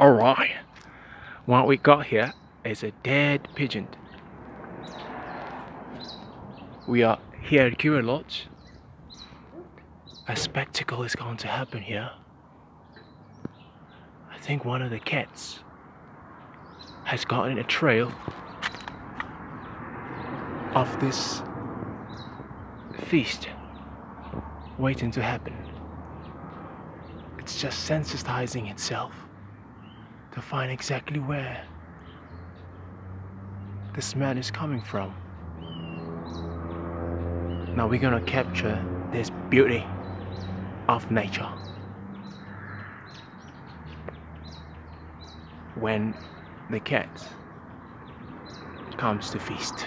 Alright, what we got here is a dead pigeon. We are here at Kura Lodge. A spectacle is going to happen here. I think one of the cats has gotten a trail of this feast waiting to happen. It's just sensitizing itself to find exactly where the smell is coming from. Now we're gonna capture this beauty of nature when the cat comes to feast.